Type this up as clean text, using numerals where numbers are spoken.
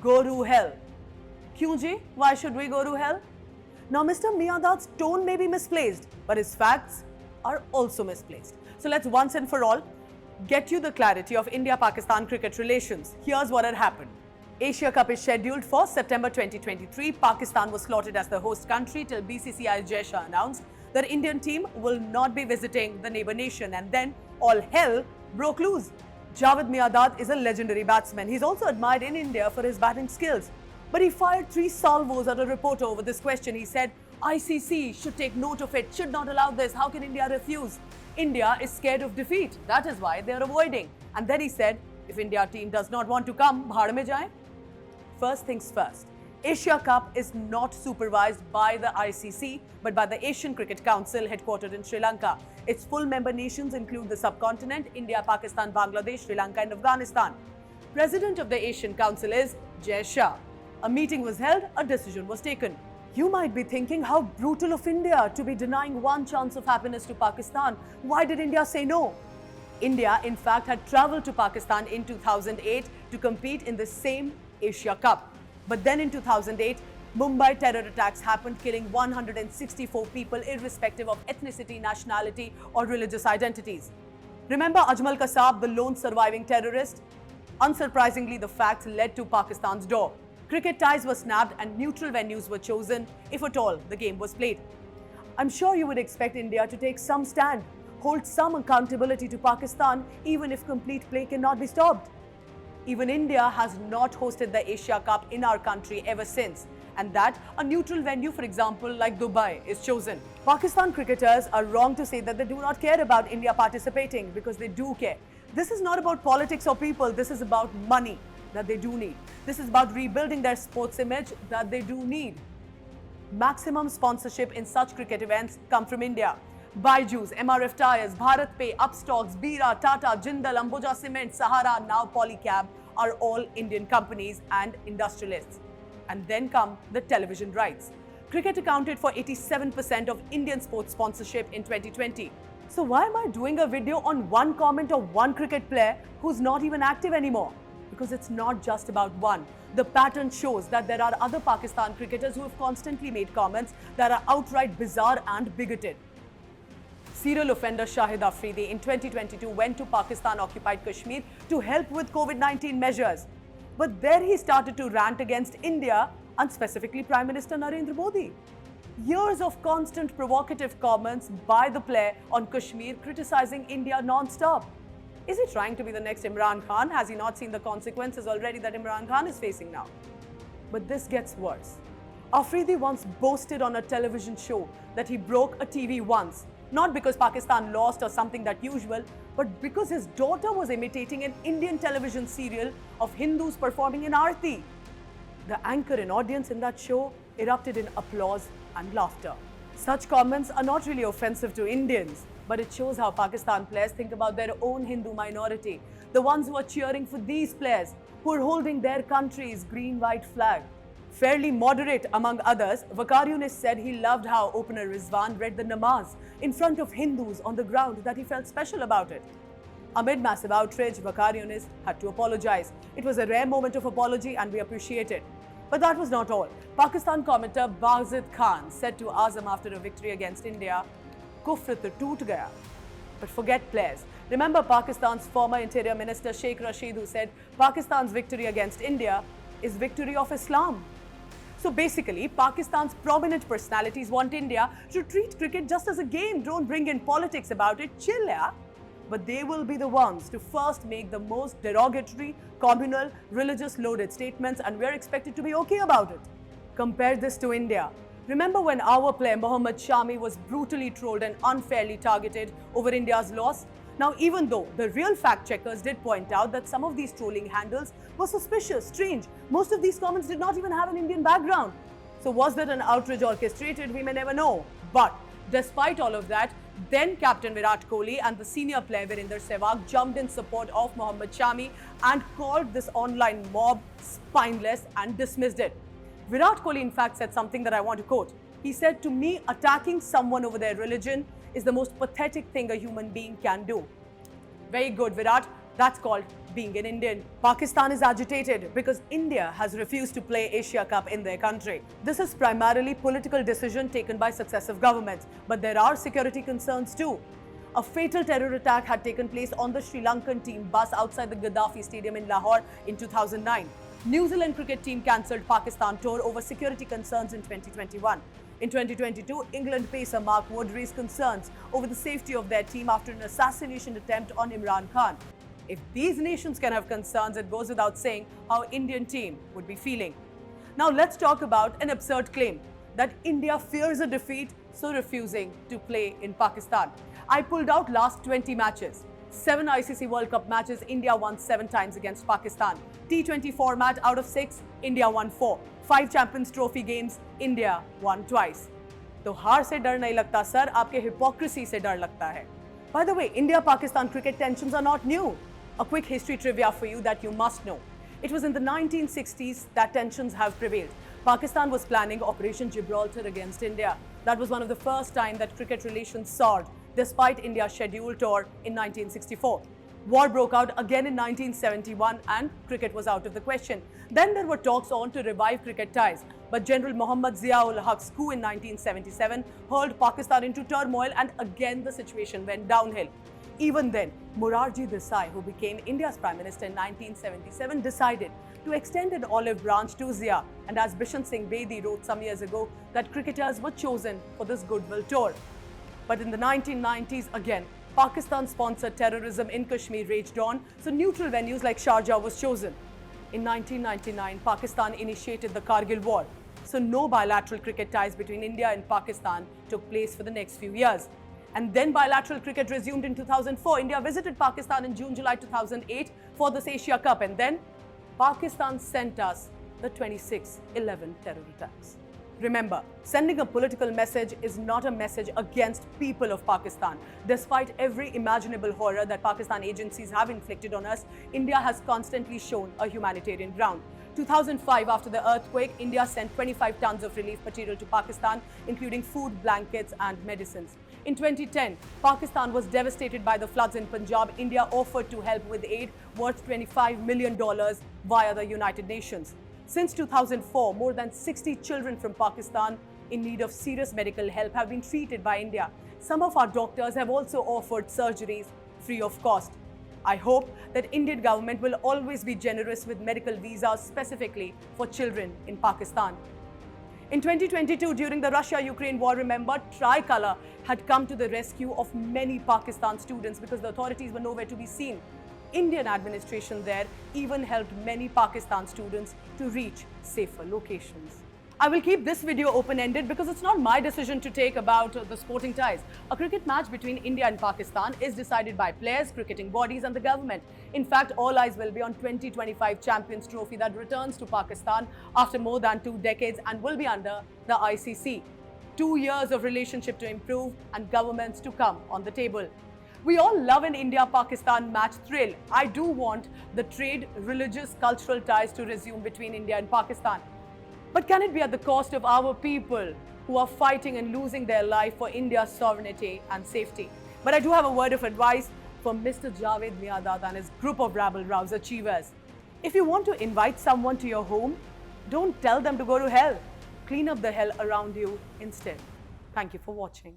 go to hell. Kyun ji? Why should we go to hell? Now, Mr. Miandad's tone may be misplaced, but his facts are also misplaced. So let's once and for all get you the clarity of India-Pakistan cricket relations. Here's what had happened. Asia Cup is scheduled for September 2023. Pakistan was slotted as the host country till BCCI Jai Shah announced that Indian team will not be visiting the neighbor nation, and then all hell broke loose. Javed Miandad is a legendary batsman. He's also admired in India for his batting skills. But he fired 3 salvos at a reporter over this question. He said, ICC should take note of it, should not allow this. How can India refuse? India is scared of defeat. That is why they are avoiding. And then he said, if India team does not want to come, bhaad mein jaye. First things first, Asia Cup is not supervised by the ICC, but by the Asian Cricket Council headquartered in Sri Lanka. Its full member nations include the subcontinent, India, Pakistan, Bangladesh, Sri Lanka and Afghanistan. President of the Asian Council is Jai Shah. A meeting was held, a decision was taken. You might be thinking how brutal of India to be denying one chance of happiness to Pakistan. Why did India say no? India, in fact, had travelled to Pakistan in 2008 to compete in the same Asia Cup. But then in 2008, Mumbai terror attacks happened, killing 164 people irrespective of ethnicity, nationality or religious identities. Remember Ajmal Kasab, the lone surviving terrorist? Unsurprisingly, the facts led to Pakistan's door. Cricket ties were snapped and neutral venues were chosen, if at all the game was played. I'm sure you would expect India to take some stand, hold some accountability to Pakistan, even if complete play cannot be stopped. Even India has not hosted the Asia Cup in our country ever since, and that a neutral venue, for example, like Dubai, is chosen. Pakistan cricketers are wrong to say that they do not care about India participating, because they do care. This is not about politics or people, this is about money that they do need. This is about rebuilding their sports image that they do need. Maximum sponsorship in such cricket events come from India. Byju's, MRF Tyres, Bharat Pay, Upstocks, Bira, Tata, Jindal, Ambuja Cement, Sahara, now Polycab are all Indian companies and industrialists. And then come the television rights. Cricket accounted for 87% of Indian sports sponsorship in 2020. So why am I doing a video on one comment of one cricket player who's not even active anymore? Because it's not just about one. The pattern shows that there are other Pakistan cricketers who have constantly made comments that are outright bizarre and bigoted. Serial offender Shahid Afridi in 2022 went to Pakistan-occupied Kashmir to help with COVID-19 measures. But there he started to rant against India and specifically Prime Minister Narendra Modi. Years of constant provocative comments by the player on Kashmir criticizing India non-stop. Is he trying to be the next Imran Khan? Has he not seen the consequences already that Imran Khan is facing now? But this gets worse. Afridi once boasted on a television show that he broke a TV once, not because Pakistan lost or something that usual, but because his daughter was imitating an Indian television serial of Hindus performing in Aarti. The anchor and audience in that show erupted in applause and laughter. Such comments are not really offensive to Indians, but it shows how Pakistan players think about their own Hindu minority, the ones who are cheering for these players, who are holding their country's green-white flag. Fairly moderate among others, Vakar said he loved how opener Rizwan read the namaz in front of Hindus on the ground, that he felt special about it. Amid massive outrage, Vakar had to apologize. It was a rare moment of apology and we appreciate it. But that was not all. Pakistan commentator Bazid Khan said to Azam after a victory against India, "Kufr to toot gaya." But forget players. Remember Pakistan's former Interior Minister Sheikh Rashid, who said Pakistan's victory against India is victory of Islam. So basically, Pakistan's prominent personalities want India to treat cricket just as a game. Don't bring in politics about it. Chill, yeah? But they will be the ones to first make the most derogatory, communal, religious loaded statements, and we're expected to be okay about it. Compare this to India. Remember when our player Mohammad Shami was brutally trolled and unfairly targeted over India's loss? Now, even though the real fact checkers did point out that some of these trolling handles were suspicious, strange, most of these comments did not even have an Indian background. So was that an outrage orchestrated? We may never know. But despite all of that, then Captain Virat Kohli and the senior player Virender Sehwag jumped in support of Mohammad Shami and called this online mob spineless and dismissed it. Virat Kohli in fact said something that I want to quote. He said, "To me, attacking someone over their religion is the most pathetic thing a human being can do." Very good, Virat. That's called being an Indian. Pakistan is agitated because India has refused to play Asia Cup in their country. This is primarily political decision taken by successive governments, but there are security concerns too. A fatal terror attack had taken place on the Sri Lankan team bus outside the Gaddafi Stadium in Lahore in 2009. New Zealand cricket team cancelled Pakistan tour over security concerns in 2021. In 2022, England pacer Mark Wood raised concerns over the safety of their team after an assassination attempt on Imran Khan. If these nations can have concerns, it goes without saying how Indian team would be feeling. Now let's talk about an absurd claim that India fears a defeat, so refusing to play in Pakistan. I pulled out last 20 matches. 7 ICC World Cup matches, India won 7 times against Pakistan. T20 format out of 6, India won 4. 5 Champions Trophy games, India won twice. तो हार से डर नहीं लगता sir, आपके hypocrisy से डर लगता है. By the way, India-Pakistan cricket tensions are not new. A quick history trivia for you that you must know. It was in the 1960s that tensions have prevailed. Pakistan was planning Operation Gibraltar against India. That was one of the first time that cricket relations soared, despite India's scheduled tour in 1964. War broke out again in 1971 and cricket was out of the question. Then there were talks on to revive cricket ties. But General Muhammad Zia-ul Haq's coup in 1977 hurled Pakistan into turmoil and again the situation went downhill. Even then, Morarji Desai, who became India's Prime Minister in 1977, decided to extend an olive branch to Zia. And as Bishan Singh Bedi wrote some years ago, that cricketers were chosen for this goodwill tour. But in the 1990s, again, Pakistan-sponsored terrorism in Kashmir raged on, so neutral venues like Sharjah was chosen. In 1999, Pakistan initiated the Kargil War, so no bilateral cricket ties between India and Pakistan took place for the next few years. And then bilateral cricket resumed in 2004. India visited Pakistan in June-July 2008 for this Asia Cup, and then Pakistan sent us the 26/11 terror attacks. Remember, sending a political message is not a message against people of Pakistan. Despite every imaginable horror that Pakistan agencies have inflicted on us, India has constantly shown a humanitarian ground. 2005, after the earthquake, India sent 25 tons of relief material to Pakistan, including food, blankets and medicines. In 2010, Pakistan was devastated by the floods in Punjab. India offered to help with aid worth $25 million via the United Nations. Since 2004, more than 60 children from Pakistan in need of serious medical help have been treated by India. Some of our doctors have also offered surgeries free of cost. I hope that Indian government will always be generous with medical visas specifically for children in Pakistan. In 2022, during the Russia-Ukraine war, remember, Tricolour had come to the rescue of many Pakistan students because the authorities were nowhere to be seen. Indian administration there even helped many Pakistan students to reach safer locations. I will keep this video open-ended because it's not my decision to take about the sporting ties. A cricket match between India and Pakistan is decided by players, cricketing bodies and the government. In fact, all eyes will be on 2025 Champions Trophy that returns to Pakistan after more than 2 decades and will be under the ICC. 2 years of relationship to improve and governments to come on the table. We all love an India-Pakistan match thrill. I do want the trade, religious, cultural ties to resume between India and Pakistan. But can it be at the cost of our people who are fighting and losing their life for India's sovereignty and safety? But I do have a word of advice from Mr. Javed Miandad and his group of rabble-rouse achievers. If you want to invite someone to your home, don't tell them to go to hell. Clean up the hell around you instead. Thank you for watching.